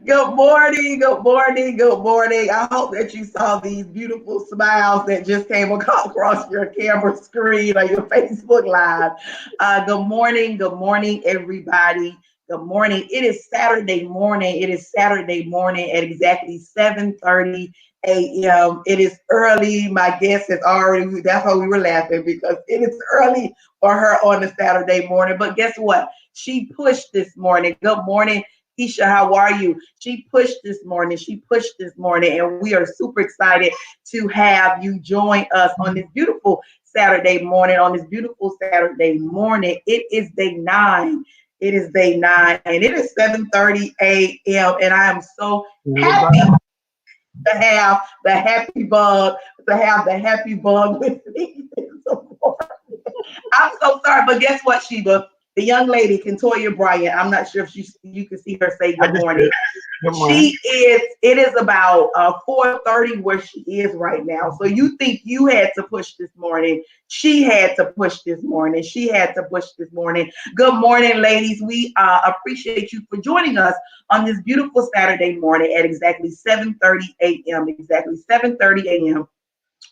Good morning, good morning, good morning. I hope that you saw these beautiful smiles that just came across your camera screen or your Facebook Live. Good morning, everybody. Good morning. It is Saturday morning. It is Saturday morning at exactly 7:30 a.m. It is early. My guest is already, that's why we were laughing because it is early for her on a Saturday morning. But guess what? She pushed this morning. Good morning, Keisha, how are you? She pushed this morning. She pushed this morning, and we are super excited to have you join us on this beautiful Saturday morning. On this beautiful Saturday morning, it is day 9. It is day 9, and it is 7:30 a.m. And I am so happy to have the happy bug, with me this morning. I'm so sorry, but guess what, Sheba? The young lady, Kentoya Bryant, I'm not sure if you can see her say good morning. Good morning. It is about 4:30 where she is right now. So you think you had to push this morning. She had to push this morning. She had to push this morning. Good morning, ladies. We appreciate you for joining us on this beautiful Saturday morning at exactly 7:30 a.m. Exactly 7:30 a.m.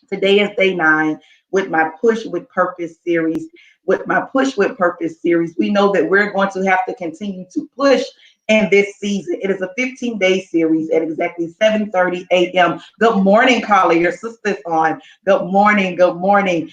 Today is day 9 with my Push with Purpose series. With my Push with Purpose series, we know that we're going to have to continue to push in this season. It is a 15-day series at exactly 7:30 a.m. Good morning, caller. Your sister's on. Good morning. Good morning.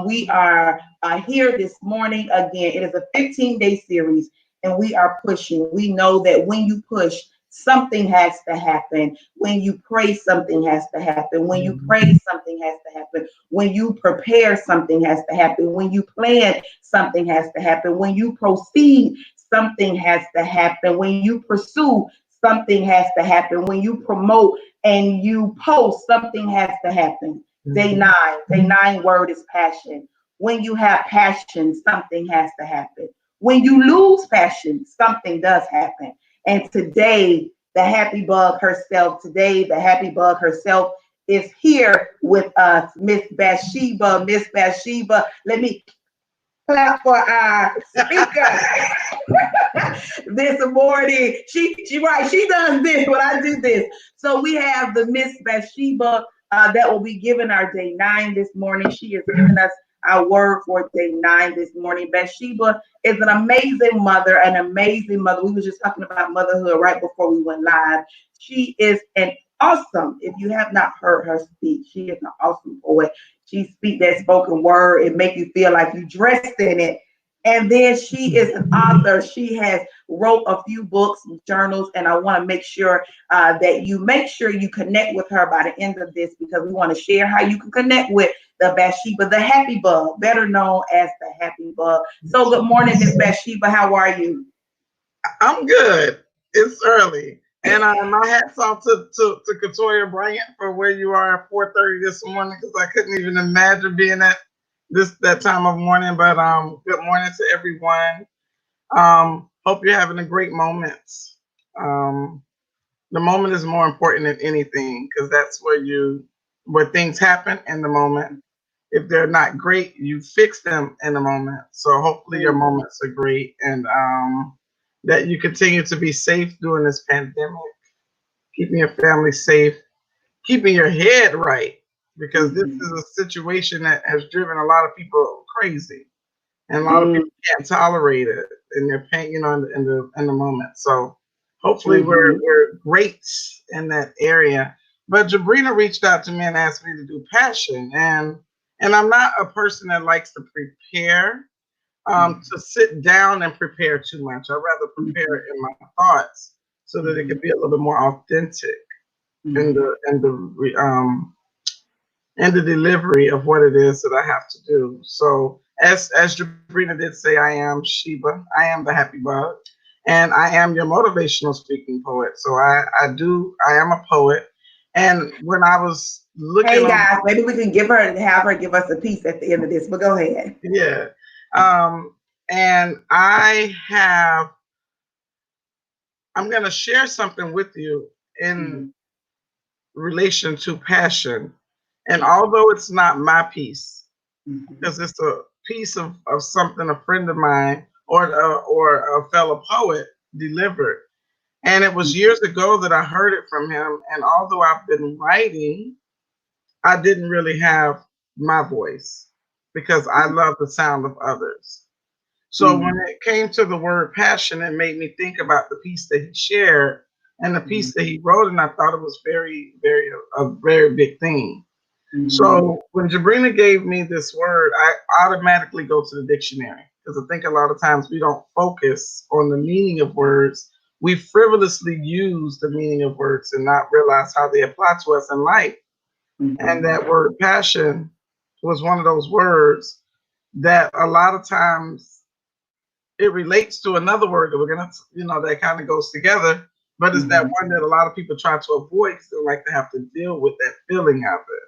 We are here this morning again. It is a 15-day series, and we are pushing. We know that when you push, something has to happen. When you pray, something has to happen. When you pray, something has to happen. When you prepare, something has to happen. When you plan, something has to happen. When you proceed, something has to happen. When you pursue, something has to happen. When you promote and you post, something has to happen. Day 9 word is passion. When you have passion, something has to happen. When you lose passion, something does happen. And today, the happy bug herself, is here with us, Miss Bathsheba. Miss Bathsheba, let me clap for our speaker this morning. She right, she does this, but I do this. So we have the Miss Bathsheba that will be giving our day 9 this morning. She is giving us our word for day 9 this morning. Bathsheba is an amazing mother, We were just talking about motherhood right before we went live. She is an awesome, if you have not heard her speak, she is an awesome poet. She speaks that spoken word. It make you feel like you dressed in it. And then she is an author. She has wrote a few books and journals, and I want to make sure that you connect with her by the end of this, because we want to share how you can connect with the Bathsheba, the Happy Bug, better known as the Happy Bug. So good morning, Miss Bathsheba. How are you? I'm good. It's early. And my hat's off to Kentoya Bryant for where you are at 4:30 this morning, because I couldn't even imagine being at that time of morning. But good morning to everyone. Hope you're having a great moment. The moment is more important than anything, because that's where things happen in the moment. If they're not great, you fix them in the moment. So hopefully your moments are great, and that you continue to be safe during this pandemic, keeping your family safe, keeping your head right, because this is a situation that has driven a lot of people crazy, and a lot of people can't tolerate it, and they're pain, in the moment. So hopefully we're great in that area. But Jabrina reached out to me and asked me to do passion, and I'm not a person that likes to prepare, to sit down and prepare too much. I'd rather prepare in my thoughts so that it could be a little bit more authentic in the delivery of what it is that I have to do. So as Jabrina did say, I am Sheba. I am the Happy Bug, and I am your motivational speaking poet. So I am a poet. And when I was looking, hey guys, maybe we can have her give us a piece at the end of this. But go ahead. Yeah. And I'm going to share something with you in relation to passion. And although it's not my piece, because it's a piece of something a friend of mine or a fellow poet delivered. And it was years ago that I heard it from him. And although I've been writing, I didn't really have my voice because I love the sound of others. So when it came to the word passion, it made me think about the piece that he shared and the piece that he wrote, and I thought it was a very big thing. So when Jabrina gave me this word, I automatically go to the dictionary because I think a lot of times we don't focus on the meaning of words. We frivolously use the meaning of words and not realize how they apply to us in life. And that word passion was one of those words that a lot of times it relates to another word that we're gonna, that kind of goes together. But it's that one that a lot of people try to avoid because they like to have to deal with that feeling of it.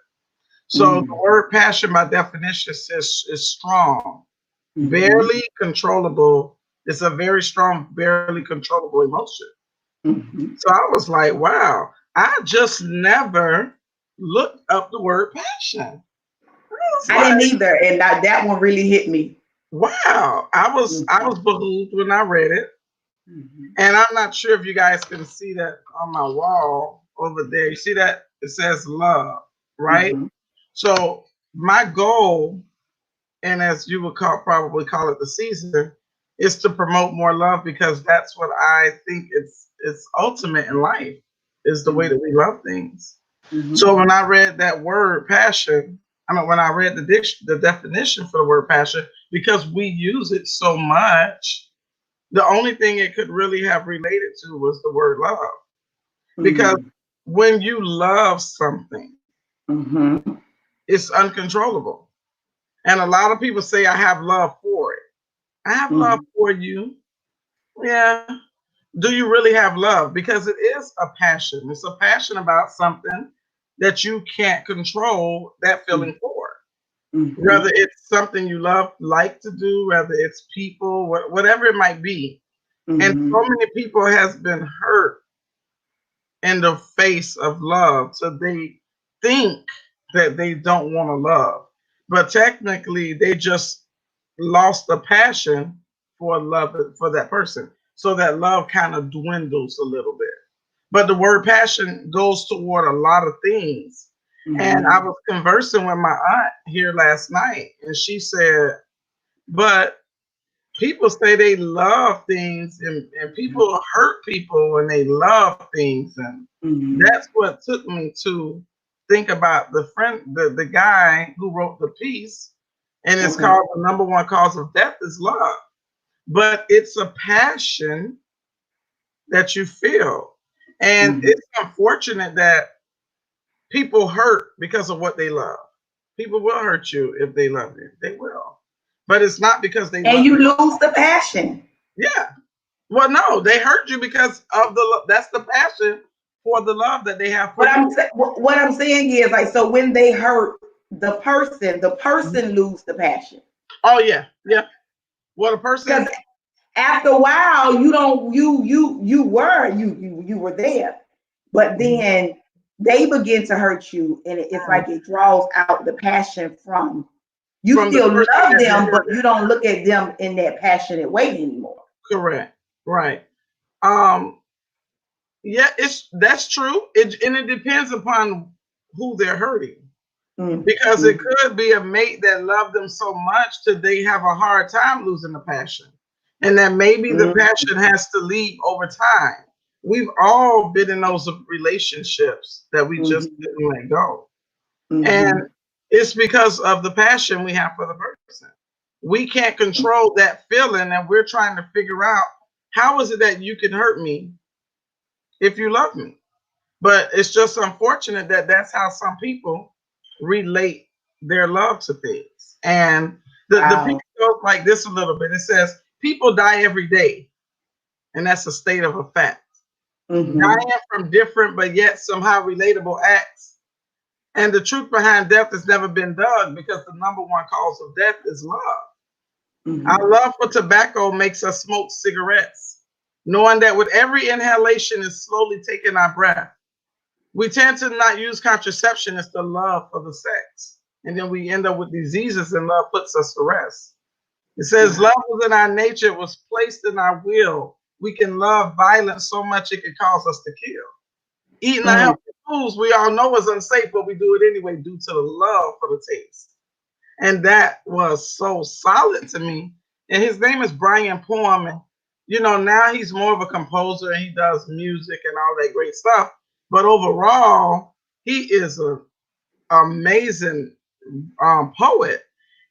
So the word passion, by definition, says is strong, barely controllable. It's a very strong, barely controllable emotion. So I was like, wow, I just never looked up the word passion. I didn't either, and that one really hit me. Wow, I was behooved when I read it, and I'm not sure if you guys can see that on my wall over there. You see that it says love, right? So my goal, and as you would probably call it the season, is to promote more love because that's what I think it's ultimate in life is the way that we love things. So when I read that word passion, when I read the definition for the word passion, because we use it so much, the only thing it could really have related to was the word love. Because when you love something, it's uncontrollable. And a lot of people say, I have love for it. I have love for you. Yeah. Do you really have love? Because it is a passion. It's a passion about something that you can't control that feeling for. Whether it's something you like to do, whether it's people, whatever it might be. And so many people has been hurt in the face of love. So they think that they don't want to love. But technically, they just lost the passion for love for that person. So that love kind of dwindles a little bit. But the word passion goes toward a lot of things. And I was conversing with my aunt here last night, and she said, but people say they love things, and people hurt people when they love things. And that's what took me to think about the guy who wrote the piece, and it's called The Number One Cause of Death is Love. But it's a passion that you feel. And it's unfortunate that people hurt because of what they love. People will hurt you if they love you. They will. But it's not because they love you. And you lose the passion. Yeah. Well, no, they hurt you because of that's the passion for the love that they have for you. What I'm saying is, like, so when they hurt the person lose the passion. Oh yeah, yeah. Well, the person, because after a while, you were there, but then they begin to hurt you, and it's like it draws out the passion from you. Still love them, but you don't look at them in that passionate way anymore. Correct. Right. Yeah, that's true. And it depends upon who they're hurting. Because it could be a mate that loved them so much that they have a hard time losing the passion. And that maybe the passion has to leave over time. We've all been in those relationships that we just didn't let go. And it's because of the passion we have for the person. We can't control that feeling, and we're trying to figure out how is it that you can hurt me if you love me. But it's just unfortunate that that's how some people relate their love to things. And the piece goes like this a little bit. It says, people die every day, and that's a state of a fact. Dying from different but yet somehow relatable acts. And the truth behind death has never been dug because the number one cause of death is love. Our love for tobacco makes us smoke cigarettes, knowing that with every inhalation is slowly taking our breath. We tend to not use contraception. It's the love for the sex. And then we end up with diseases, and love puts us to rest. It says love was in our nature, it was placed in our will. We can love violence so much it can cause us to kill. Eating unhealthy foods we all know is unsafe, but we do it anyway due to the love for the taste. And that was so solid to me. And his name is Brian Poem. And now he's more of a composer and he does music and all that great stuff. But overall, he is an amazing poet.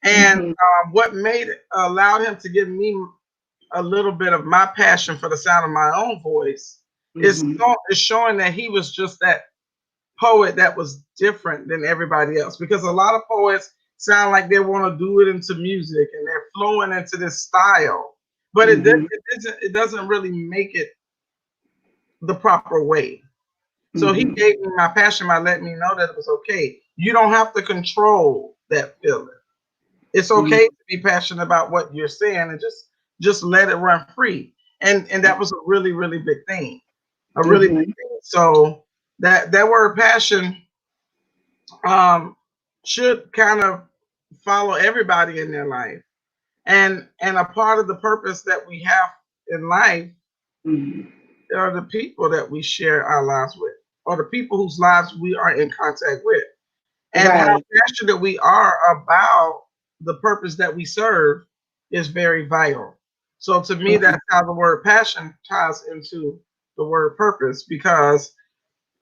And what allowed him to give me a little bit of my passion for the sound of my own voice is showing that he was just that poet that was different than everybody else. Because a lot of poets sound like they want to do it into music and they're flowing into this style, but it doesn't really make it the proper way. So he gave me my passion by letting me know that it was okay. You don't have to control that feeling. It's okay to be passionate about what you're saying and just let it run free. And that was a really, really big thing. A really big thing. So that word passion should kind of follow everybody in their life. And a part of the purpose that we have in life are the people that we share our lives with, or the people whose lives we are in contact with. And how passionate we are about the purpose that we serve is very vital. So to me, that's how the word passion ties into the word purpose, because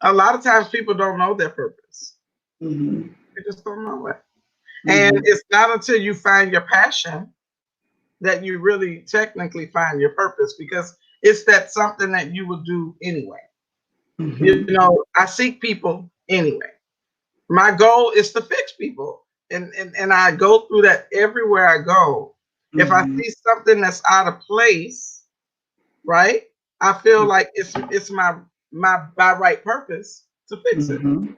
a lot of times people don't know their purpose. They just don't know it. And it's not until you find your passion that you really technically find your purpose, because it's that something that you would do anyway. I seek people anyway. My goal is to fix people. And I go through that everywhere I go. If I see something that's out of place, right, I feel like it's my by right purpose to fix it. And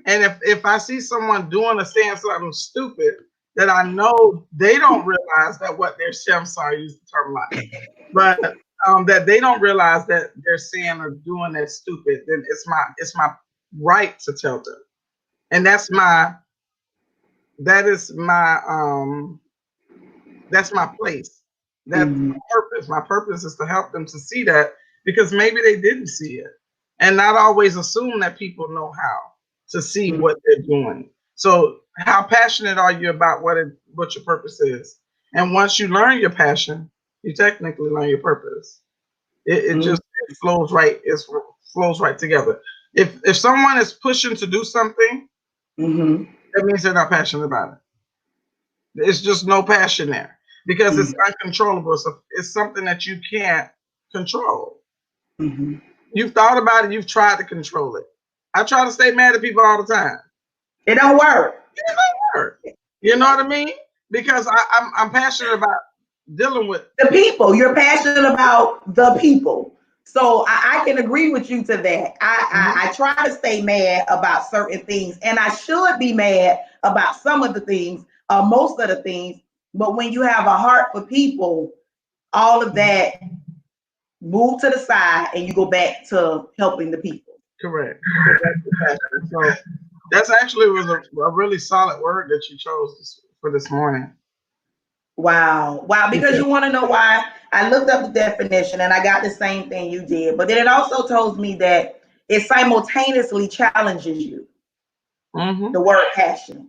if I see someone doing or saying something stupid that I know they don't realize that what they're saying, I'm sorry, use the term a lot, but that they don't realize that they're saying or doing that stupid, then it's my right to tell them. And that's my place. That's my purpose. My purpose is to help them to see that, because maybe they didn't see it, and not always assume that people know how to see what they're doing. So how passionate are you about what your purpose is? And once you learn your passion, you technically learn your purpose. It flows right. It flows right together. If someone is pushing to do something, that means they're not passionate about it. There's just no passion there, because it's uncontrollable. So it's something that you can't control. You've thought about it. You've tried to control it. I try to stay mad at people all the time. It don't work. It don't work. You know what I mean? Because I'm passionate about dealing with the people. You're passionate about the people. So I can agree with you to that. I try to stay mad about certain things, and I should be mad about some of the things, most of the things. But when you have a heart for people, all of that move to the side and you go back to helping the people. Correct. So that's actually was a really solid word that you chose for this morning. Wow. Because you want to know why? I looked up the definition and I got the same thing you did, but then it also told me that it simultaneously challenges you. The word passion.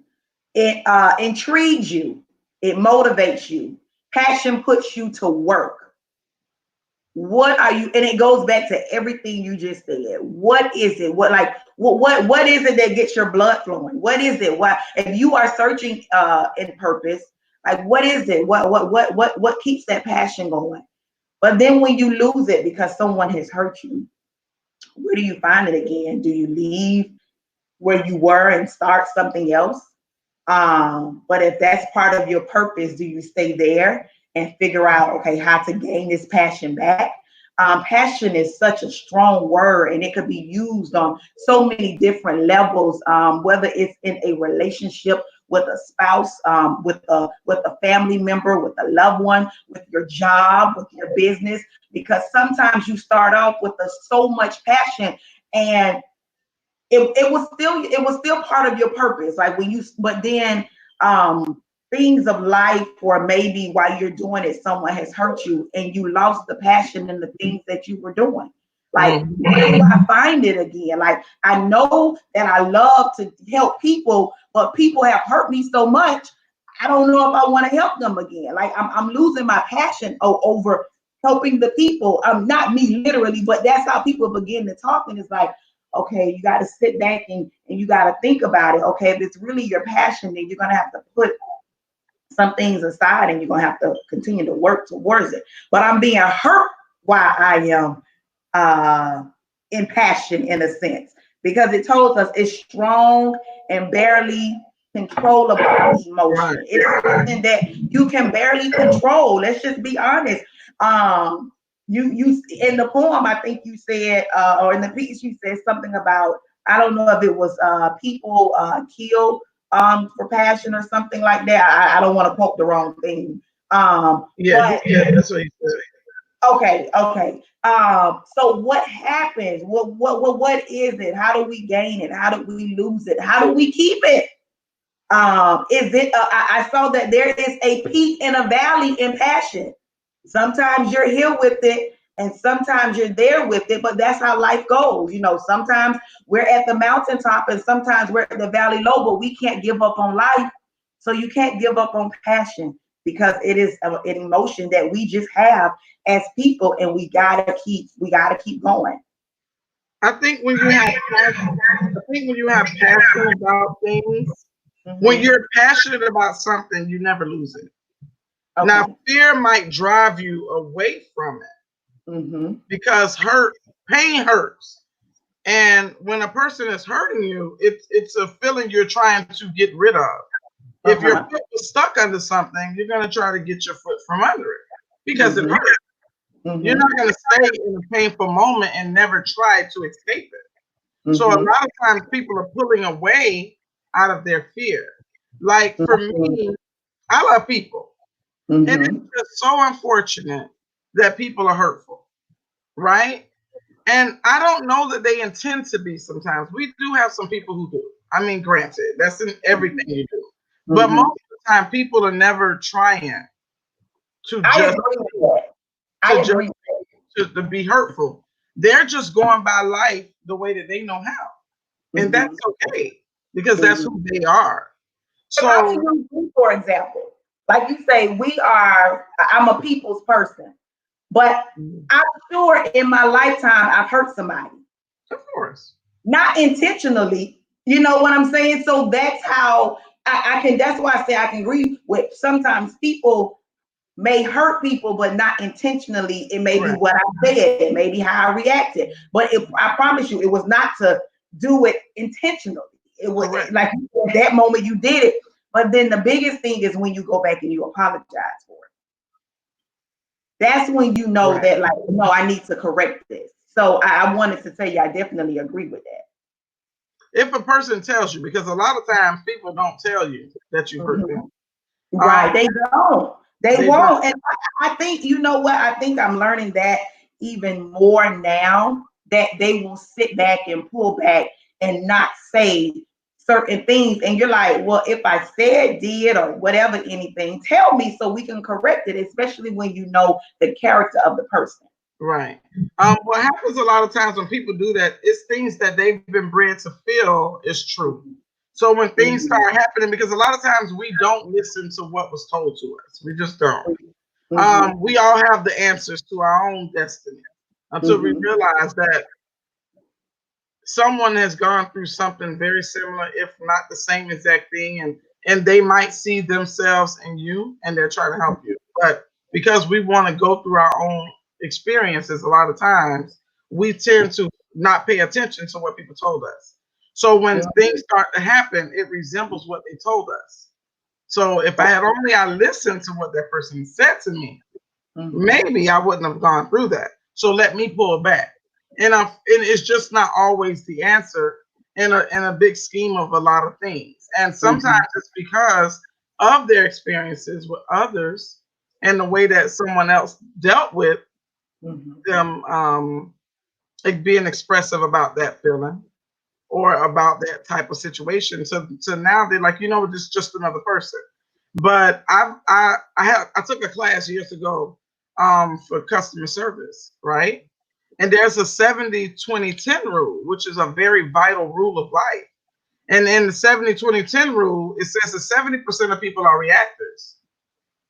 It intrigues you. It motivates you. Passion puts you to work. What are you? And it goes back to everything you just said. What is it? What is it that gets your blood flowing? What is it? Why, if you are searching in purpose, like what is it? What keeps that passion going? But then when you lose it because someone has hurt you, where do you find it again? Do you leave where you were and start something else? But if that's part of your purpose, do you stay there and figure out, okay, how to gain this passion back? Passion is such a strong word, and it could be used on so many different levels, whether it's in a relationship with a spouse, with a family member, with a loved one, with your job, with your business, because sometimes you start off with so much passion, and it was still part of your purpose. Like but then things of life, or maybe while you're doing it, someone has hurt you and you lost the passion in the things that you were doing. Like, where do I find it again? Like, I know that I love to help people, but people have hurt me so much, I don't know if I want to help them again. Like, I'm losing my passion over helping the people. Not me literally, but that's how people begin to talk. And it's like, okay, you got to sit back and you got to think about it. Okay, if it's really your passion, then you're going to have to put some things aside and you're going to have to continue to work towards it. But I'm being hurt while I am in passion, in a sense, because it told us it's strong and barely controllable emotion. Right. It's something that you can barely control. Let's just be honest. You in the poem, I think you said, or in the piece, you said something about, I don't know if it was people killed for passion or something like that. I don't want to quote the wrong thing. Yeah, that's what he said. Okay. So what happens? What is it? How do we gain it? How do we lose it? How do we keep it? Is it? I saw that there is a peak and a valley in passion. Sometimes you're here with it, and sometimes you're there with it. But that's how life goes. You know, sometimes we're at the mountaintop, and sometimes we're at the valley low. But we can't give up on life. So you can't give up on passion, because it is an emotion that we just have as people, and we gotta keep going. I think when you have passion about things, when you're passionate about something, you never lose it. Okay. Now, fear might drive you away from it because pain hurts. And when a person is hurting you, it's a feeling you're trying to get rid of. If your foot is stuck under something, you're going to try to get your foot from under it because it hurts. You're not going to stay in a painful moment and never try to escape it. So a lot of times people are pulling away out of their fear. Like for me, I love people. And it's just so unfortunate that people are hurtful, right? And I don't know that they intend to be sometimes. We do have some people who do. I mean, granted, that's in everything you do. But most of the time, people are never trying to to be hurtful. They're just going by life the way that they know how. And that's okay, because that's who they are. So, for example, like you say, I'm a people's person, but I'm sure in my lifetime I've hurt somebody. Of course. Not intentionally, you know what I'm saying? So that's how that's why I say I can agree with, sometimes people may hurt people, but not intentionally. It may be what I said, it may be how I reacted, but I promise you, it was not to do it intentionally. It was like at that moment you did it. But then the biggest thing is when you go back and you apologize for it. That's when you know that, like, no, I need to correct this. So I wanted to tell you, I definitely agree with that. If a person tells you, because a lot of times people don't tell you that you hurt them. Right, they don't. They won't. And I think, you know what? I think I'm learning that even more now, that they will sit back and pull back and not say certain things. And you're like, well, if I said, did, or whatever, anything, tell me so we can correct it, especially when you know the character of the person. Right. What happens a lot of times when people do that, it's things that they've been bred to feel is true. So when things start happening, because a lot of times we don't listen to what was told to us. We just don't. We all have the answers to our own destiny until we realize that someone has gone through something very similar, if not the same exact thing, and they might see themselves in you and they're trying to help you. But because we want to go through our own experiences, a lot of times we tend to not pay attention to what people told us. So when things start to happen, it resembles what they told us. So if I had only listened to what that person said to me, maybe I wouldn't have gone through that. So let me pull back. And it's just not always the answer in a big scheme of a lot of things. And sometimes it's because of their experiences with others and the way that someone else dealt with them, like being expressive about that feeling or about that type of situation. So now they're like, you know, it's just another person. But I took a class years ago for customer service, right? And there's a 70-20-10 rule, which is a very vital rule of life. And in the 70-20-10 rule, it says that 70% of people are reactors.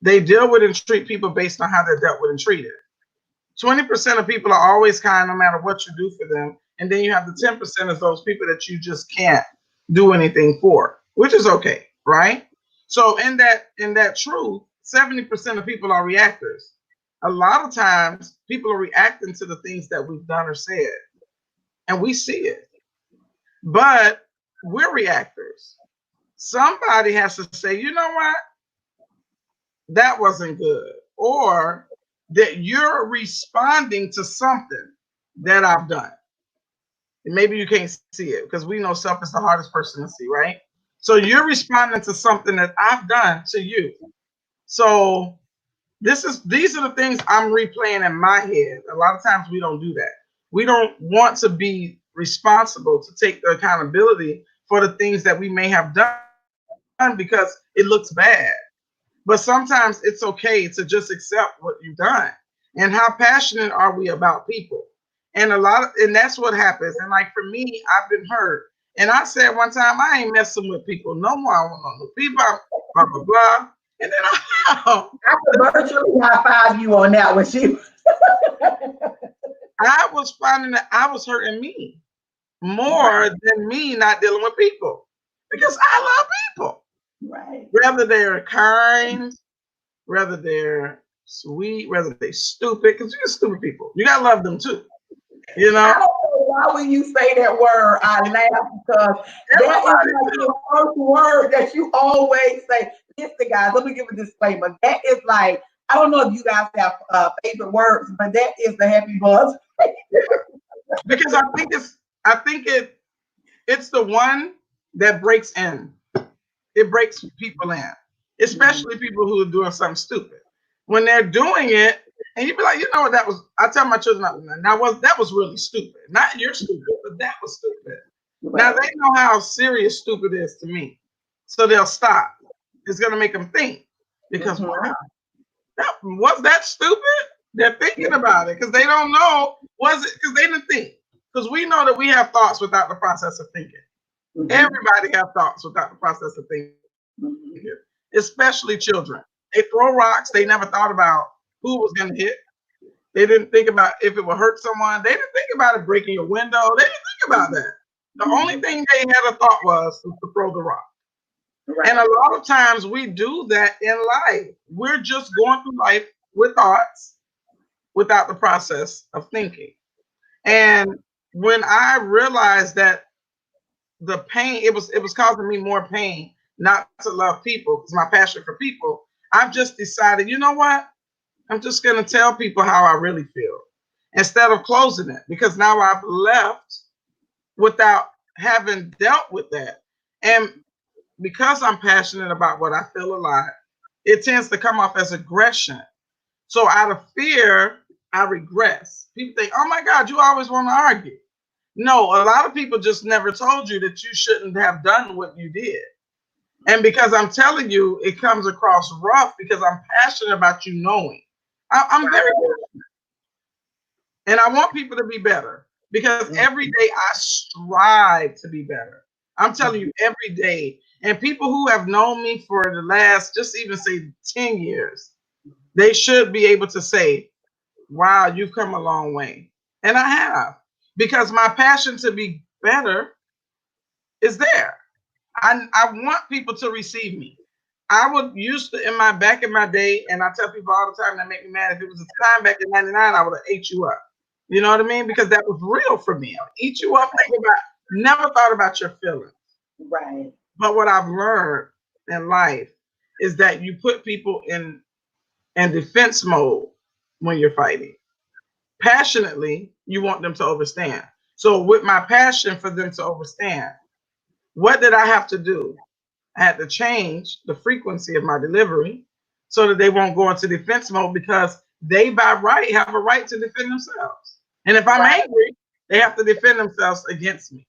They deal with and treat people based on how they're dealt with and treated. 20% of people are always kind no matter what you do for them. And then you have the 10% of those people that you just can't do anything for, which is okay, right? So in that truth, 70% of people are reactors. A lot of times people are reacting to the things that we've done or said, and we see it. But we're reactors. Somebody has to say, you know what? That wasn't good. Or that you're responding to something that I've done. And maybe you can't see it because we know self is the hardest person to see, right? So you're responding to something that I've done to you. So these are the things I'm replaying in my head. A lot of times we don't do that. We don't want to be responsible to take the accountability for the things that we may have done because it looks bad. But sometimes it's okay to just accept what you've done. And how passionate are we about people? And that's what happens. And like for me, I've been hurt. And I said one time, I ain't messing with people no more. I want no people, blah, blah, blah. And then I could virtually high five you on that one, she. I was finding that I was hurting me more than me not dealing with people because I love people. Right. Whether they're kind, whether they're sweet, whether they're stupid, because you're stupid people. You gotta love them too. You know? I don't know why when you say that word, I laugh because that is like the first word that you always say. Listen, guys, let me give a disclaimer. That is like, I don't know if you guys have favorite words, but that is the happy buzz. Because I think it's the one that breaks in. It breaks people in, especially people who are doing something stupid. When they're doing it, and you be like, you know what, that was, I tell my children, that was really stupid. Not you're stupid, but that was stupid. Right. Now they know how serious stupid is to me. So they'll stop. It's going to make them think. Because, wow, was that stupid? They're thinking about it because they don't know, was it, because they didn't think. Because we know that we have thoughts without the process of thinking. Everybody has thoughts without the process of thinking, especially children. They throw rocks. They never thought about who was going to hit. They didn't think about if it would hurt someone. They didn't think about it breaking your window. They didn't think about that. The only thing they had a thought was to throw the rock. Right. And a lot of times we do that in life. We're just going through life with thoughts without the process of thinking. And when I realized that the pain, it was causing me more pain not to love people because my passion for people, I've just decided, you know what? I'm just going to tell people how I really feel instead of closing it, because now I've left without having dealt with that. And because I'm passionate about what I feel a lot, it tends to come off as aggression. So out of fear, I regress. People think, oh my God, you always want to argue. No, a lot of people just never told you that you shouldn't have done what you did. And because I'm telling you, it comes across rough because I'm passionate about you knowing. I'm very passionate. And I want people to be better because every day I strive to be better. I'm telling you, every day. And people who have known me for the last, just even say 10 years, they should be able to say, wow, you've come a long way. And I have, because my passion to be better is there. I want people to receive me. I would used to, in my day, and I tell people all the time that make me mad, if it was a time back in 99, I would have ate you up. You know what I mean? Because that was real for me. I would eat you up, never thought about your feelings. Right. But what I've learned in life is that you put people in defense mode when you're fighting. Passionately, you want them to understand. So with my passion for them to understand, what did I have to do? I had to change the frequency of my delivery so that they won't go into defense mode, because they by right have a right to defend themselves. And if I'm angry, they have to defend themselves against me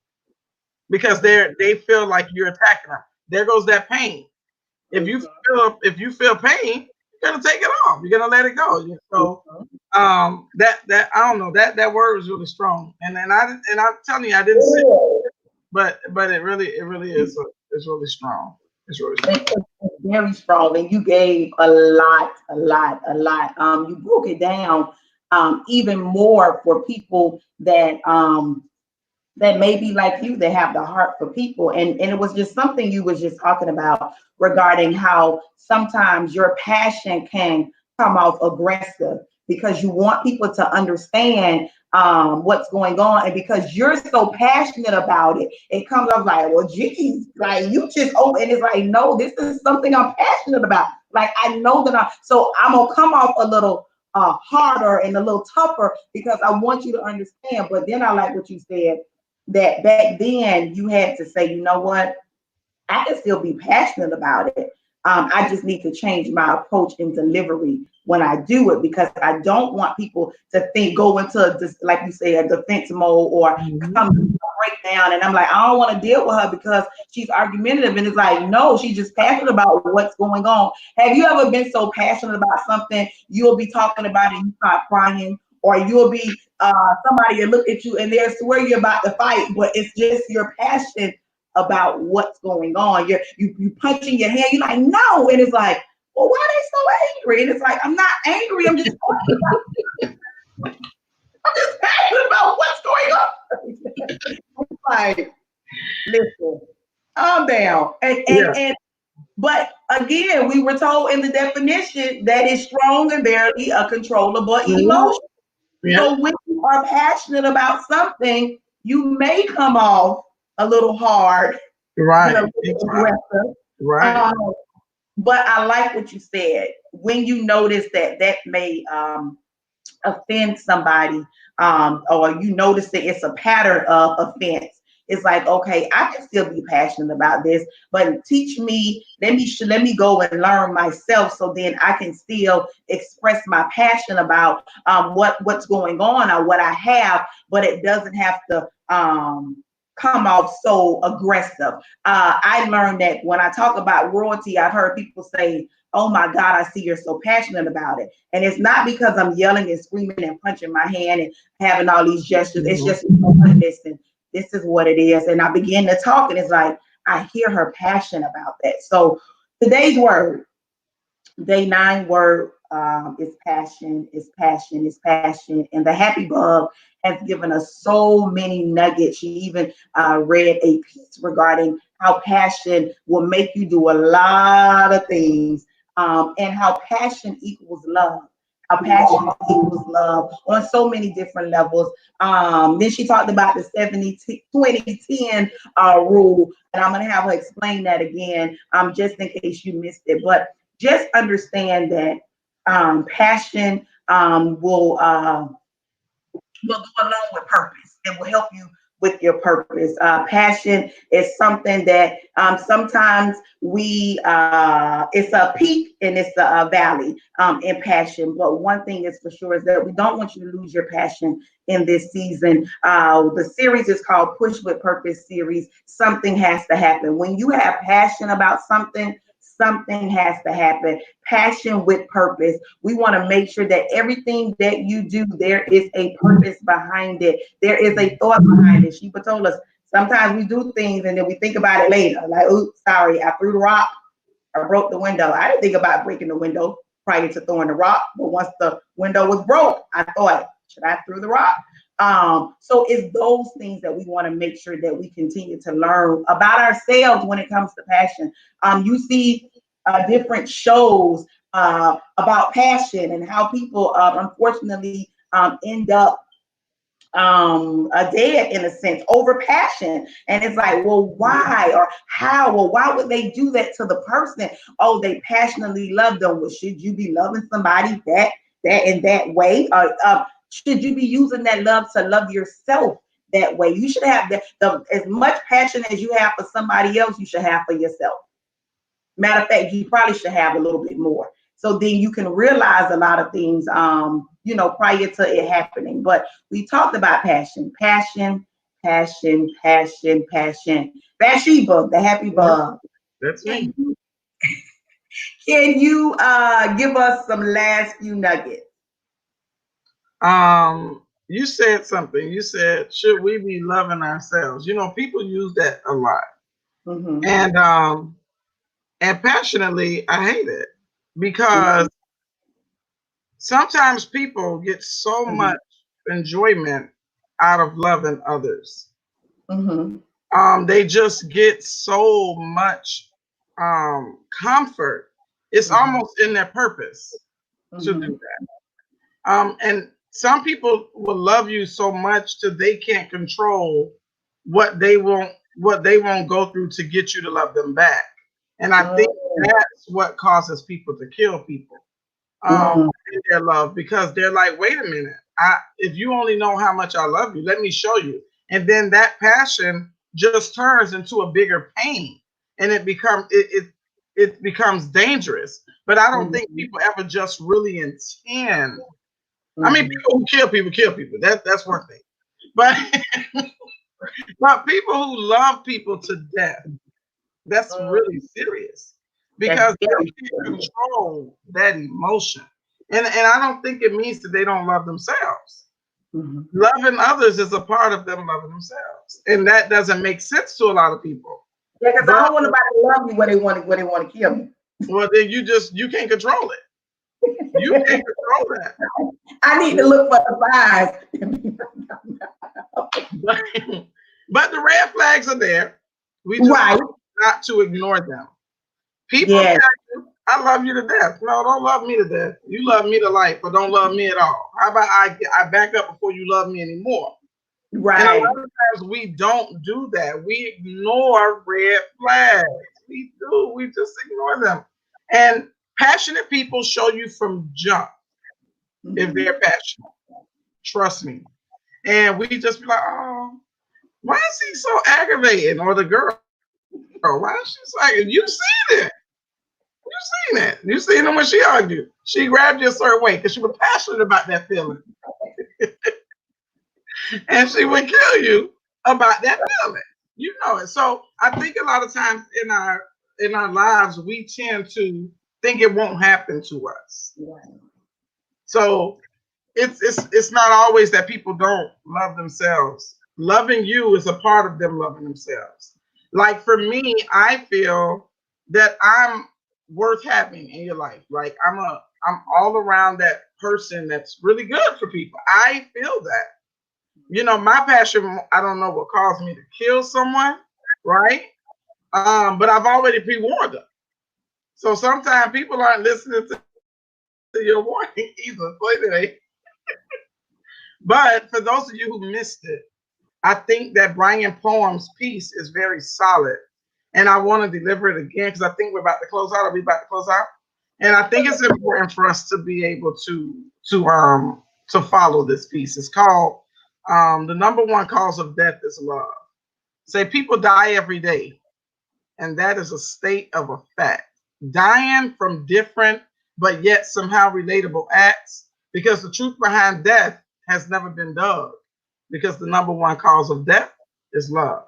because they feel like you're attacking them. There goes that pain. If you feel pain, you're gonna take it off. You're gonna let it go. So that I don't know, that word was really strong. And I'm telling you, I didn't see it, but it really is it's really strong. It's really strong. It's very strong, and you gave a lot, a lot, a lot. You broke it down even more for people that may be like you, that have the heart for people. And it was just something you was just talking about regarding how sometimes your passion can come off aggressive because you want people to understand what's going on. And because you're so passionate about it, it comes off like, well, geez, like you just, oh, and it's like, no, this is something I'm passionate about. Like, I know that so I'm going to come off a little harder and a little tougher because I want you to understand. But then I like what you said, that back then you had to say, you know what, I can still be passionate about it. I just need to change my approach in delivery when I do it, because I don't want people to go into this, like you say, a defense mode or come break down. And I'm like, I don't want to deal with her because she's argumentative. And it's like, no, she's just passionate about what's going on. Have you ever been so passionate about something, you'll be talking about it and you start crying? Or you'll be somebody that look at you and they'll swear you're about to fight, but it's just your passion about what's going on. You punching your hand, you're like, no. And it's like, well, why are they so angry? And it's like, I'm not angry, I'm just passionate about what's going on. It's like, listen, calm down. And but again, we were told in the definition that is strong and barely a controllable emotion. Yeah. So when you are passionate about something, you may come off a little hard, right? A little aggressive, right. But I like what you said. When you notice that may offend somebody, or you notice that it's a pattern of offense, it's like, okay, I can still be passionate about this, but teach me, let me go and learn myself, so then I can still express my passion about what's going on or what I have, but it doesn't have to come off so aggressive. I learned that when I talk about royalty, I've heard people say, oh my God, I see you're so passionate about it. And it's not because I'm yelling and screaming and punching my hand and having all these gestures. It's just, listen, this is what it is. And I begin to talk, and it's like, I hear her passion about that. So today's word, day 9 word, is passion, is passion, is passion. And the Happy Bug has given us so many nuggets. She even read a piece regarding how passion will make you do a lot of things, and how passion equals love. How passion equals love on so many different levels. Then she talked about the 70-20-10 rule, and I'm going to have her explain that again, just in case you missed it. But just understand that passion will go along with purpose. It will help you with your purpose. Passion is something that sometimes it's a peak and it's a valley in passion. But one thing is for sure is that we don't want you to lose your passion in this season. The series is called Push with Purpose series. Something has to happen. When you have passion about something, something has to happen. Passion with purpose. We want to make sure that everything that you do, there is a purpose behind it. There is a thought behind it. Sheba told us sometimes we do things and then we think about it later. Like, oops, sorry, I threw the rock. I broke the window. I didn't think about breaking the window prior to throwing the rock. But once the window was broke, I thought, should I throw the rock? So it's those things that we want to make sure that we continue to learn about ourselves when it comes to passion. You see different shows about passion and how people unfortunately end up dead in a sense over passion. And it's like, well, why or how? Well, why would they do that to the person? Oh, they passionately love them. Well, should you be loving somebody that in that way? Should you be using that love to love yourself that way? You should have as much passion as you have for somebody else, you should have for yourself. Matter of fact, you probably should have a little bit more. So then you can realize a lot of things, prior to it happening. But we talked about passion. Bathsheba, the Happy Bug. That's me. Can you give us some last few nuggets? You said something. You said, should we be loving ourselves? You know, people use that a lot. Mm-hmm. And passionately, I hate it because sometimes people get so Mm-hmm. much enjoyment out of loving others. Mm-hmm. They just get so much comfort. It's Mm-hmm. almost in their purpose to do Mm-hmm. that. And some people will love you so much till they can't control what they won't go through to get you to love them back. And I think that's what causes people to kill people Mm-hmm. in their love, because they're like, wait a minute, if you only know how much I love you, let me show you. And then that passion just turns into a bigger pain, and it becomes dangerous. But I don't think people ever just really intend. I mean, people who kill people. That's one thing. But but people who love people to death, that's really serious, That's because very they can't control that emotion. And I don't think it means that they don't love themselves. mm-hmm. Loving others is a part of them loving themselves. And that doesn't make sense to a lot of people. Yeah, because I But don't want nobody to love me when they want to kill me. well, then you can't control it. You can't control that. I need to look for the signs. But the red flags are there. We just Right. not to ignore them. People Yes. tell you, I love you to death. No, don't love me to death. You love me to life, but don't love me at all. How about I back up before you love me anymore? Right. And a lot of times we don't do that. We ignore red flags. We do. We just ignore them. And passionate people show you from jump if they're passionate. Trust me. And we just be like, oh, why is he so aggravating? Or the girl, why is she so aggravating? You seen it. You seen it. You seen it when she argued. She grabbed you a certain way because she was passionate about that feeling. And she would kill you about that feeling. You know it. So I think a lot of times in our lives we tend to think it won't happen to us. So it's not always that people don't love themselves. Loving you is a part of them loving themselves. Like for me, I feel that I'm worth having in your life. Like I'm all around that person that's really good for people. I feel that. You know, my passion, I don't know what caused me to kill someone, right? But I've already pre-warned them. So sometimes people aren't listening to your warning either. So anyway, but for those of you who missed it, I think that Brian Poem's piece is very solid. And I want to deliver it again because I think we're about to close out. Are we about to close out? And I think it's important for us to be able to follow this piece. It's called The Number One Cause of Death is Love. Say people die every day, and that is a state of effect. Dying from different but yet somehow relatable acts, because the truth behind death has never been dug, because the number one cause of death is love.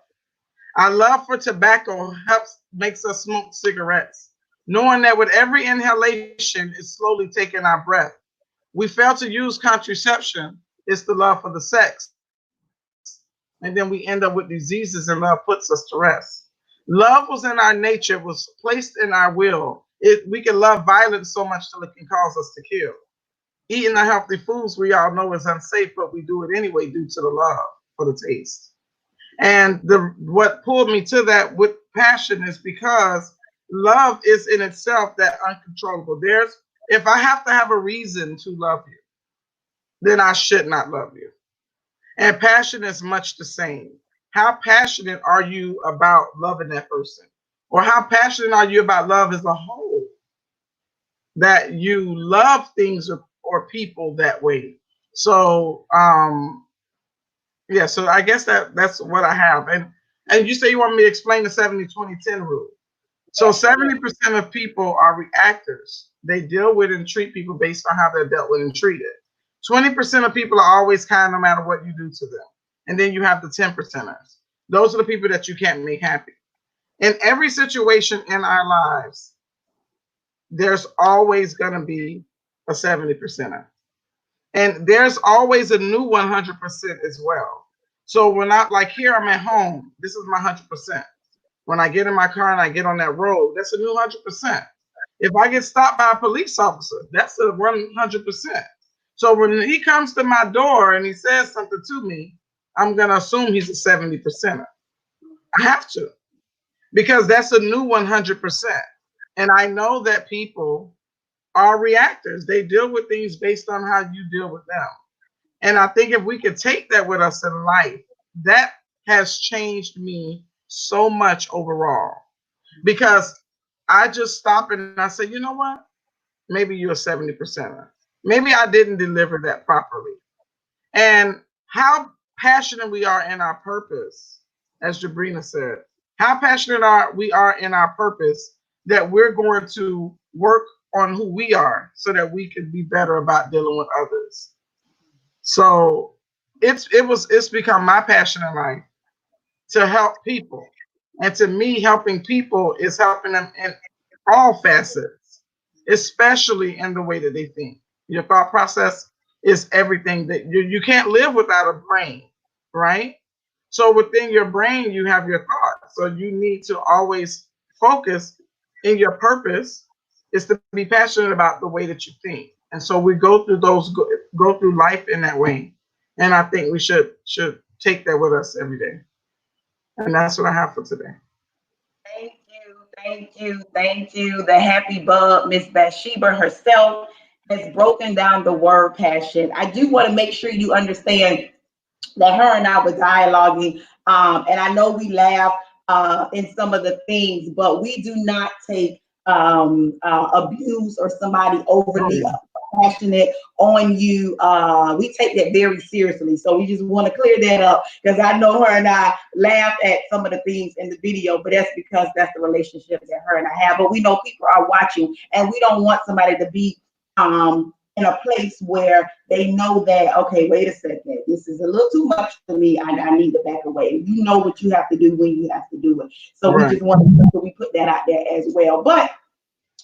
Our love for tobacco makes us smoke cigarettes, knowing that with every inhalation is slowly taking our breath. We fail to use contraception. It's the love for the sex. And then we end up with diseases, and love puts us to rest. Love was in our nature, was placed in our will. We can love violence so much till it can cause us to kill. Eating unhealthy foods we all know is unsafe, but we do it anyway due to the love for the taste. And what pulled me to that with passion is because love is in itself that uncontrollable. If I have to have a reason to love you, then I should not love you. And passion is much the same. How passionate are you about loving that person? Or how passionate are you about love as a whole? That you love things or people that way. So yeah, so I guess that's what I have. And you say you want me to explain the 70-20-10 rule. So 70% of people are reactors. They deal with and treat people based on how they're dealt with and treated. 20% of people are always kind no matter what you do to them. And then you have the 10%ers. Those are the people that you can't make happy. In every situation in our lives, there's always going to be a 70%er. And there's always a new 100% as well. So when I, like here, I'm at home, this is my 100%. When I get in my car and I get on that road, that's a new 100%. If I get stopped by a police officer, that's a 100%. So when he comes to my door and he says something to me, I'm going to assume he's a 70%er. I have to, because that's a new 100%. And I know that people are reactors. They deal with things based on how you deal with them. And I think if we could take that with us in life, that has changed me so much overall. Because I just stop and I say, you know what? Maybe you're a 70%er. Maybe I didn't deliver that properly. And how passionate we are in our purpose, as Jabrina said, how passionate we are in our purpose, that we're going to work on who we are so that we can be better about dealing with others. So it's become my passion in life to help people. And to me, helping people is helping them in all facets, especially in the way that they think. Your thought process is everything. That you can't live without a brain, right? So within your brain, you have your thoughts. So you need to always focus in your purpose is to be passionate about the way that you think. And so we go through go through life in that way. And I think we should take that with us every day. And that's what I have for today. Thank you. The happy bug, Miss Bathsheba herself, has broken down the word passion. I do want to make sure you understand that her and I were dialoguing, and I know we laugh in some of the things, but we do not take abuse or somebody overly passionate on you. We take that very seriously. So we just want to clear that up, because I know her and I laughed at some of the things in the video, but that's because that's the relationship that her and I have. But we know people are watching, and we don't want somebody to be in a place where they know that, okay, wait a second, this is a little too much for me. I need to back away. You know what you have to do when you have to do it. So we just want to make sure we put that out there as well. But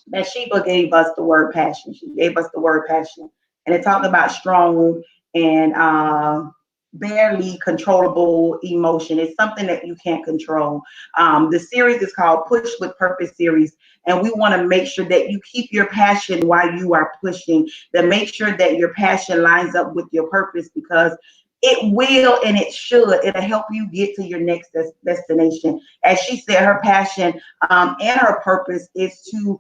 Bathsheba gave us the word passion. She gave us the word passion. And it talked about strong and barely controllable emotion. It's something that you can't control. The series is called Push with Purpose series. And we want to make sure that you keep your passion while you are pushing, to make sure that your passion lines up with your purpose, because it will and it should. It'll help you get to your next destination. As she said, her passion and her purpose is to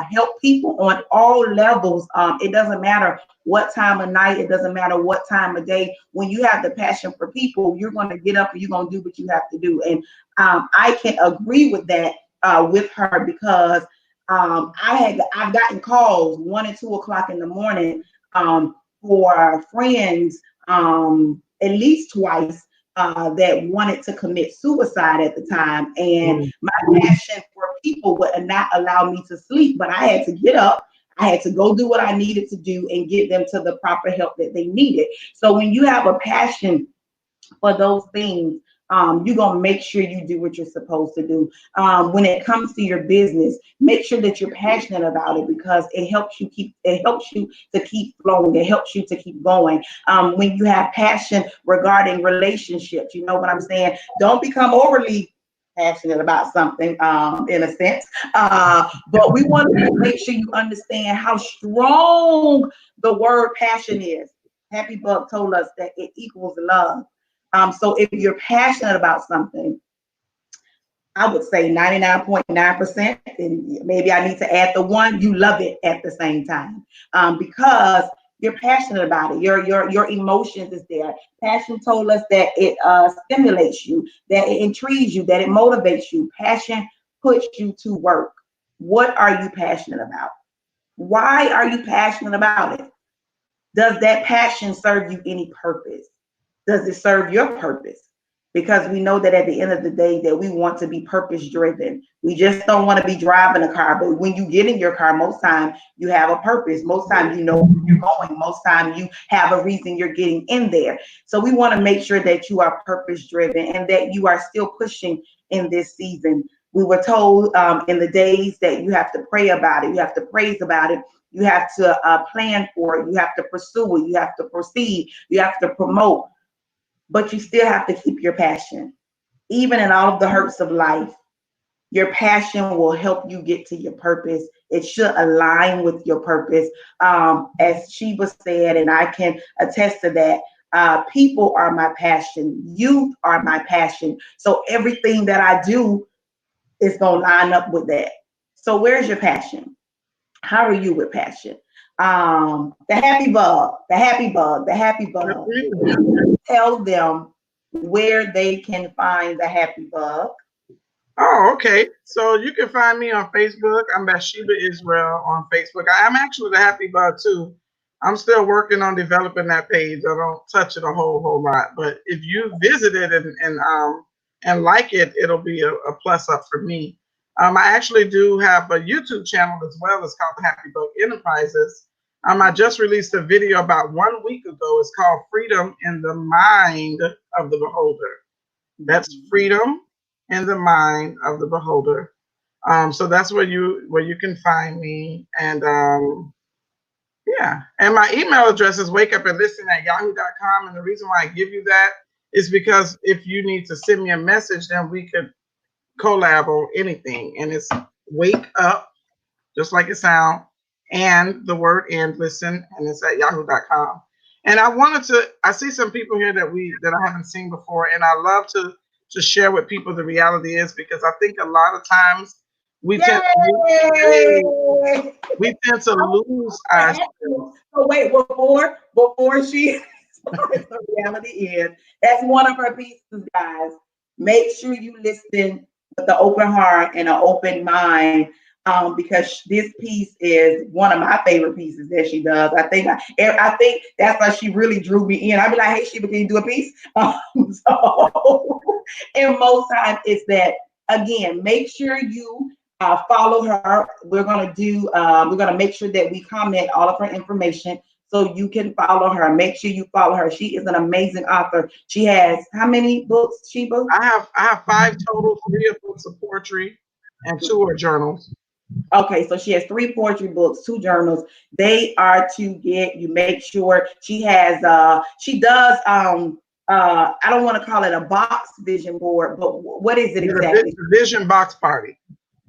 help people on all levels. It doesn't matter what time of night. It doesn't matter what time of day. When you have the passion for people, you're going to get up and you're going to do what you have to do. And I can agree with that with her, because I've gotten calls 1 and 2 o'clock in the morning for friends, at least twice, that wanted to commit suicide at the time. And my passion for people would not allow me to sleep, but I had to get up. I had to go do what I needed to do and get them to the proper help that they needed. So when you have a passion for those things, you're going to make sure you do what you're supposed to do. When it comes to your business, make sure that you're passionate about it, because it helps you to keep flowing. It helps you to keep going. When you have passion regarding relationships, you know what I'm saying? Don't become overly passionate about something, in a sense. But we want to make sure you understand how strong the word passion is. Happy Buck told us that it equals love. So if you're passionate about something, I would say 99.9%, and maybe I need to add the one, you love it at the same time, because you're passionate about it. Your emotions is there. Passion told us that it stimulates you, that it intrigues you, that it motivates you. Passion puts you to work. What are you passionate about? Why are you passionate about it? Does that passion serve you any purpose? Does it serve your purpose? Because we know that at the end of the day that we want to be purpose driven. We just don't want to be driving a car. But when you get in your car, most time you have a purpose. Most time you know where you're going. Most time you have a reason you're getting in there. So we want to make sure that you are purpose driven and that you are still pushing in this season. We were told in the days that you have to pray about it, you have to praise about it, you have to plan for it, you have to pursue it, you have to proceed, you have to promote, but you still have to keep your passion. Even in all of the hurts of life, your passion will help you get to your purpose. It should align with your purpose. As Sheba said, and I can attest to that, people are my passion. Youth are my passion. So everything that I do is going to line up with that. So where's your passion? How are you with passion? The happy bug, the happy bug, the happy bug. Tell them where they can find the happy bug. Oh, okay. So you can find me on Facebook. I'm Bathsheba Israel on Facebook. I'm actually the Happy Bug too. I'm still working on developing that page. I don't touch it a whole lot, but if you visit it and like it, it'll be a plus up for me. I actually do have a YouTube channel as well. It's called the Happy Bug Enterprises. I just released a video about 1 week ago. It's called Freedom in the Mind of the Beholder. That's freedom in the mind of the beholder. So that's where you can find me. And yeah, and my email address is wakeupandlisten@yahoo.com. And the reason why I give you that is because if you need to send me a message, then we could collab on anything. And it's wake up, just like it sounds, and the word and listen, and it's at yahoo.com. And I see some people here that I haven't seen before, and I love to share with people the reality is, because I think a lot of times we tend to lose ourselves. So wait, before she starts, the reality is that's one of her pieces, guys. Make sure you listen with an open heart and an open mind, because this piece is one of my favorite pieces that she does. I think that's why she really drew me in. I'd be like, hey, Sheba, can you do a piece? So, and most times it's that, again, make sure you follow her. We're gonna make sure that we comment all of her information so you can follow her. Make sure you follow her. She is an amazing author. She has how many books, Sheba? I have 5 total, 3 are books of poetry and 2 are journals. Okay, so she has 3 poetry books, 2 journals. They are to get. You make sure she has. She does. I don't want to call it a box vision board, but what is it exactly? Vision box party.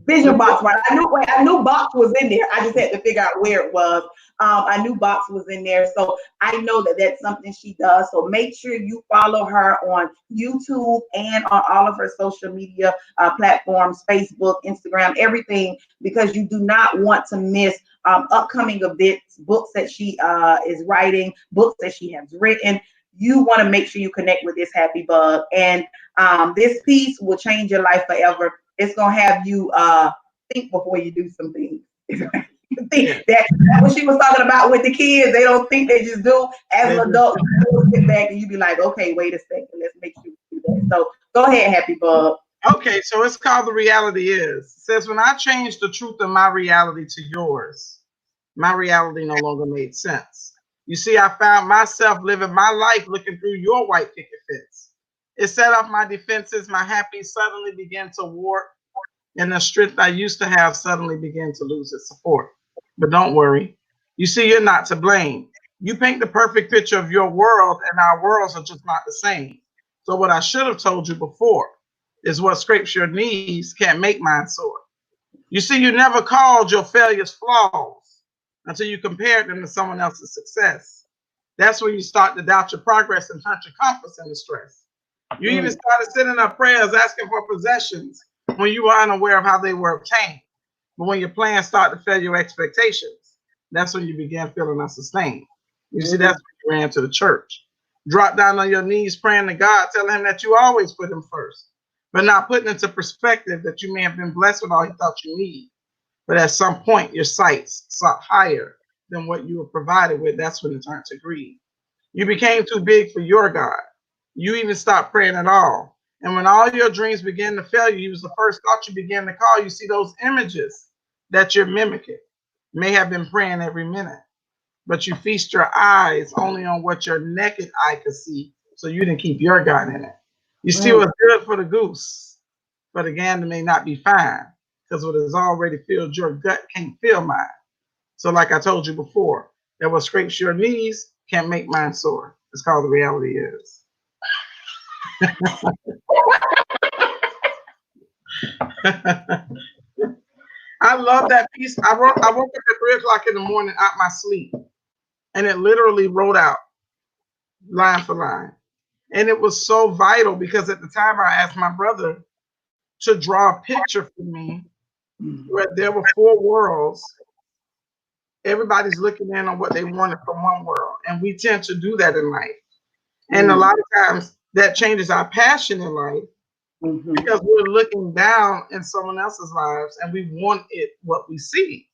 Vision box, right? I knew box was in there. I just had to figure out where it was. I knew box was in there, so I know that that's something she does. So make sure you follow her on YouTube and on all of her social media platforms, Facebook, Instagram, everything, because you do not want to miss upcoming events, books that she is writing, books that she has written. You want to make sure you connect with this happy bug, and this piece will change your life forever. It's gonna have you think before you do some things. Think that's what she was talking about with the kids. They don't think, they just do. As an adult, you sit back and you be like, okay, wait a second, let's make sure we do that. So go ahead, Happy Bug. Okay, so it's called The Reality Is. It says, when I changed the truth of my reality to yours, my reality no longer made sense. You see, I found myself living my life looking through your white picket fence. It set off my defenses. My happy suddenly began to warp, and the strength I used to have suddenly began to lose its support. But don't worry. You see, you're not to blame. You paint the perfect picture of your world, and our worlds are just not the same. So what I should have told you before is what scrapes your knees can't make mine sore. You see, you never called your failures flaws until you compared them to someone else's success. That's when you start to doubt your progress and turn your confidence into stress. You even started sending up prayers asking for possessions when you were unaware of how they were obtained. But when your plans start to fail your expectations, that's when you began feeling unsustained. You see, that's when you ran to the church. Drop down on your knees praying to God, telling him that you always put him first, but not putting into perspective that you may have been blessed with all you thought you need. But at some point, your sights sought higher than what you were provided with. That's when it turned to greed. You became too big for your God. You even stopped praying at all. And when all your dreams began to fail you, he was the first thought you began to call. You see, those images that you're mimicking may have been praying every minute, but you feast your eyes only on what your naked eye could see, so you didn't keep your God in it. You see what's good for the goose but a gander may not be fine, because what has already filled your gut can't fill mine. So like I told you before, that what scrapes your knees can't make mine sore. It's called the reality is. I love that piece. I woke up at 3 o'clock in the morning out my sleep, and it literally wrote out line for line. And it was so vital because at the time I asked my brother to draw a picture for me where there were 4 worlds. Everybody's looking in on what they wanted from one world. And we tend to do that in life. And a lot of times that changes our passion in life because we're looking down in someone else's lives and we want it what we see.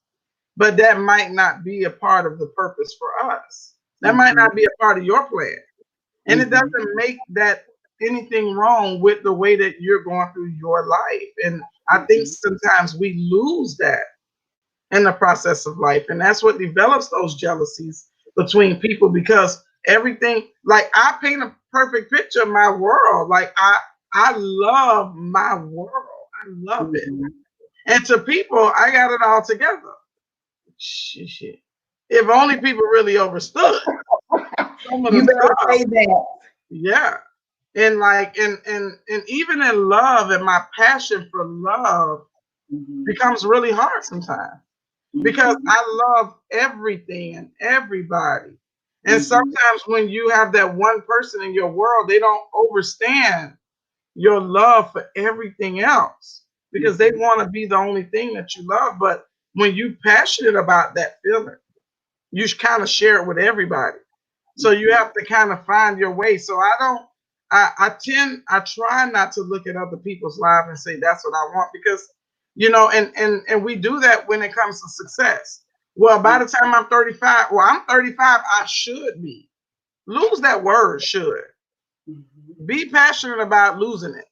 But that might not be a part of the purpose for us. That might not be a part of your plan. And it doesn't make that anything wrong with the way that you're going through your life. And I think sometimes we lose that in the process of life. And that's what develops those jealousies between people, because everything, like I paint a perfect picture of my world. Like I love my world. I love it. And to people, I got it all together. Shit. If only people really understood. You better say that. Yeah. And like and even in love, and my passion for love becomes really hard sometimes because I love everything and everybody. And sometimes when you have that one person in your world, they don't understand your love for everything else because they want to be the only thing that you love. But when you're passionate about that feeling, you kind of share it with everybody. So you have to kind of find your way. So I try not to look at other people's lives and say that's what I want, because, you know, and we do that when it comes to success. Well, by the time I'm 35, I'm 35, I should be. Lose that word, should. Be passionate about losing it,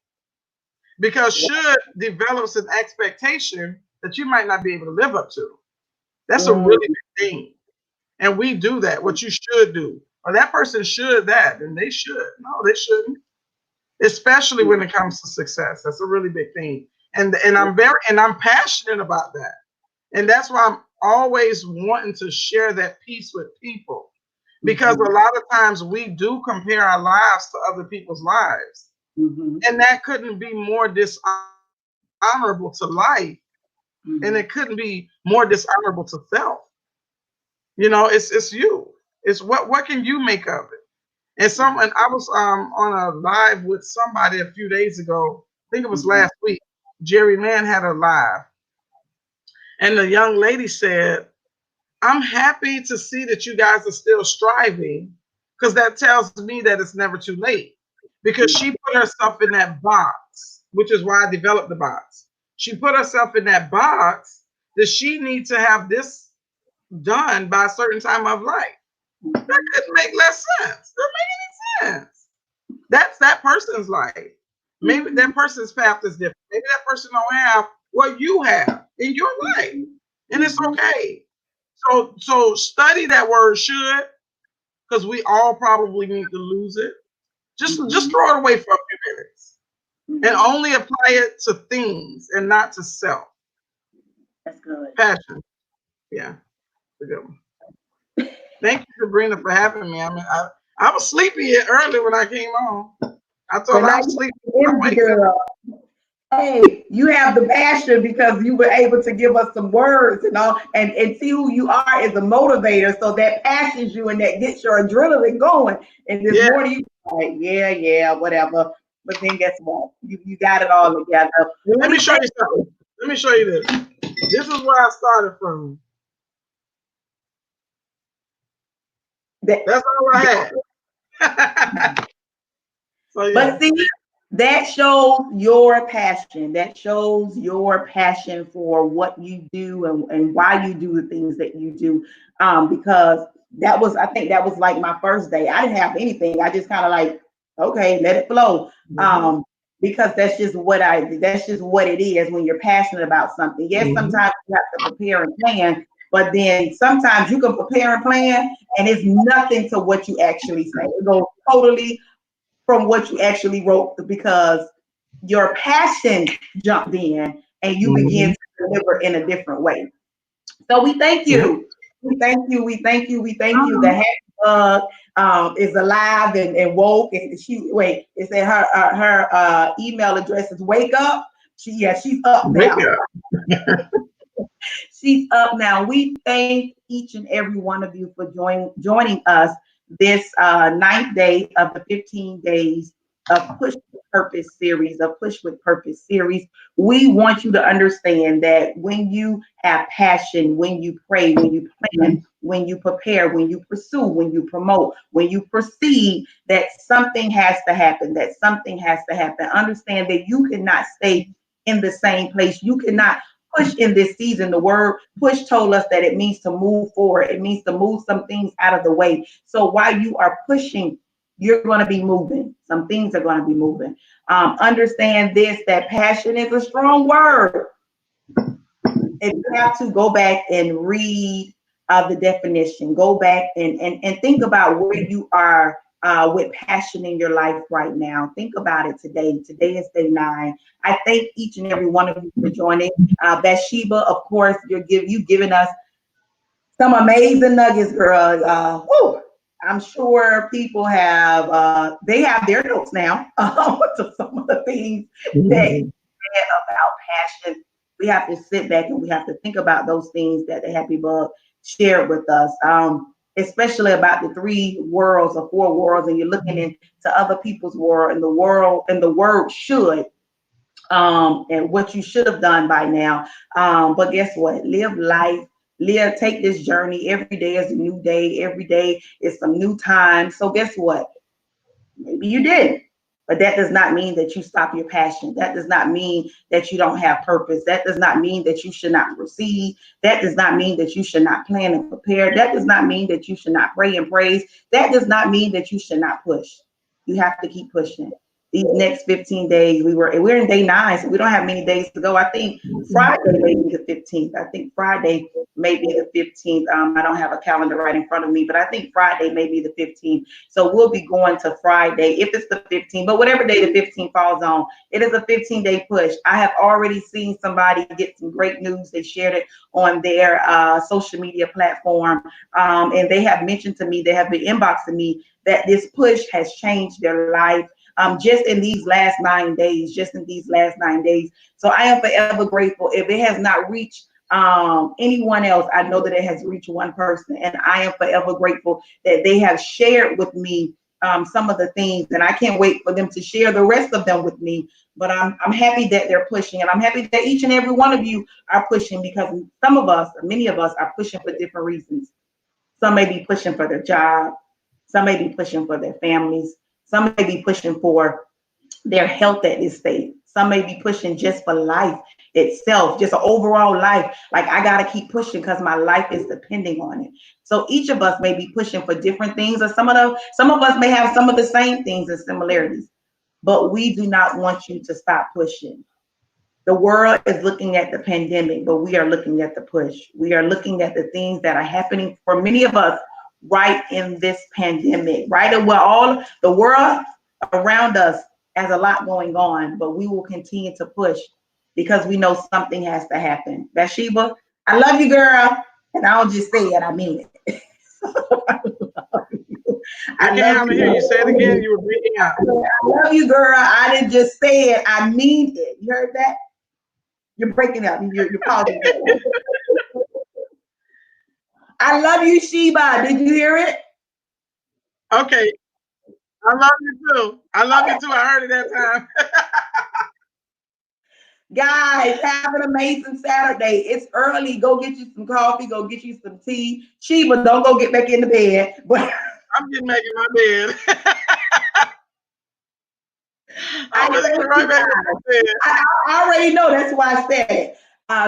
because should develops an expectation that you might not be able to live up to. That's a really big thing. And we do that, what you should do. Or that person should that, and they should. No, they shouldn't. Especially when it comes to success. That's a really big thing. And I'm passionate about that. And that's why I'm always wanting to share that piece with people. Because a lot of times we do compare our lives to other people's lives. And that couldn't be more dishonorable to life. And it couldn't be more dishonorable to self. You know, it's you. It's what can you make of it? And I was on a live with somebody a few days ago. I think it was last week. Jerry Mann had a live. And the young lady said, I'm happy to see that you guys are still striving, because that tells me that it's never too late. Because she put herself in that box, which is why I developed the box. She put herself in that box that she needs to have this done by a certain time of life. That couldn't make less sense. Doesn't make any sense. That's that person's life. Maybe that person's path is different. Maybe that person don't have what you have in your life, and it's okay. So study that word should, because we all probably need to lose it. Just throw it away for a few minutes, and only apply it to things and not to self. That's good. Passion. Yeah, that's a good one. Thank you, Sabrina, for having me. I mean, I was sleepy early when I came on. I thought I was sleepy. Hey, you have the passion because you were able to give us some words and all, and see who you are as a motivator. So that passions you and that gets your adrenaline going. And this morning, you like, yeah, whatever. But then guess what? You got it all together. Let me show you something. Let me show you this. This is where I started from. That's all I had. So, yeah. But see, that shows your passion. That shows your passion for what you do and why you do the things that you do. Because I think that was like my first day. I didn't have anything. I just kind of like, okay, let it flow. Because that's just what it is when you're passionate about something. Yes, sometimes you have to prepare and plan, but then sometimes you can prepare and plan and it's nothing to what you actually say. It goes totally from what you actually wrote, because your passion jumped in and you began to deliver in a different way. So we thank Yeah. you. We thank you. We thank you. We thank you. The happy bug is alive and woke. And she wait. It said her email address is wake up. She's up Wake now. up. She's up now. We thank each and every one of you for joining us this ninth day of the 15 days of Push with Purpose series, of Push with Purpose series. We want you to understand that when you have passion, when you pray, when you plan, when you prepare, when you pursue, when you promote, when you proceed, that something has to happen, that something has to happen. Understand that you cannot stay in the same place. You cannot push in this season. The word push told us that it means to move forward. It means to move some things out of the way. So while you are pushing, you're going to be moving. Some things are going to be moving. Understand this, that passion is a strong word. If you have to, go back and read the definition, go back and think about where you are with passion in your life right now. Think about it today. Today is day 9. I thank each and every one of you for joining. Bathsheba, of course, you've given us some amazing nuggets, girl. I'm sure people have they have their notes now to some of the things that you said about passion. We have to sit back and we have to think about those things that the Happy Bug shared with us. Especially about the 3 worlds or 4 worlds, and you're looking into other people's world, and the word should, and what you should have done by now. But guess what? Live life. Take this journey. Every day is a new day. Every day is some new time. So guess what? Maybe you didn't. But that does not mean that you stop your passion. That does not mean that you don't have purpose. That does not mean that you should not proceed. That does not mean that you should not plan and prepare. That does not mean that you should not pray and praise. That does not mean that you should not push. You have to keep pushing. These next 15 days, we're in day 9, so we don't have many days to go. I think Friday may be the 15th. I think Friday may be the 15th. I don't have a calendar right in front of me, but I think Friday may be the 15th. So we'll be going to Friday if it's the 15th, but whatever day the 15th falls on, it is a 15-day push. I have already seen somebody get some great news. They shared it on their social media platform, and they have mentioned to me, they have been inboxing me that this push has changed their life. Just in these last 9 days, So I am forever grateful. If it has not reached anyone else, I know that it has reached one person, and I am forever grateful that they have shared with me some of the things, and I can't wait for them to share the rest of them with me. But I'm happy that they're pushing, and I'm happy that each and every one of you are pushing, because some of us, or many of us, are pushing for different reasons. Some may be pushing for their job. Some may be pushing for their families. Some may be pushing for their health at this stage. Some may be pushing just for life itself, just an overall life. Like, I got to keep pushing because my life is depending on it. So each of us may be pushing for different things, or some of us may have some of the same things and similarities, but we do not want you to stop pushing. The world is looking at the pandemic, but we are looking at the push. We are looking at the things that are happening for many of us right in this pandemic, right? Well, all the world around us has a lot going on, but we will continue to push because we know something has to happen. Bathsheba, I love you, girl. And I'll just say it, I mean it. I love you. I can't hardly hear you. Say it again. You were breaking out. I love you, girl. I didn't just say it, I mean it. You heard that? You're breaking up. You're pausing. I love you, Sheba. Did you hear it? Okay. I love you too. I heard it that time. Guys, have an amazing Saturday. It's early. Go get you some coffee. Go get you some tea. Sheba, don't go get back in the bed. But I'm getting back in my bed. I'm gonna get right back in my bed. I already know. That's why I said it.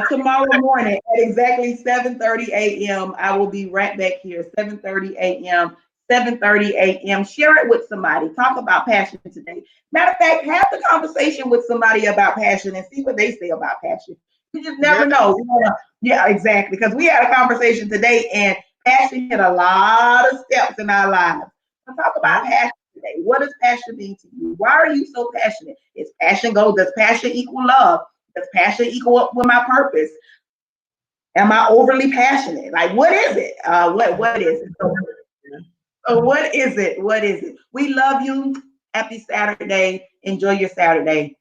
Tomorrow morning at exactly 7:30 a.m. I will be right back here. 7:30 a.m. 7:30 a.m. Share it with somebody. Talk about passion today. Matter of fact, have the conversation with somebody about passion and see what they say about passion. You just never know. Yeah, exactly. Because we had a conversation today, and passion hit a lot of steps in our lives. So talk about passion today? What does passion mean to you? Why are you so passionate? Is passion go? Does passion equal love? Does passion equal up with my purpose? Am I overly passionate? Like, what is it? What is it? So what is it? What is it? We love you. Happy Saturday. Enjoy your Saturday.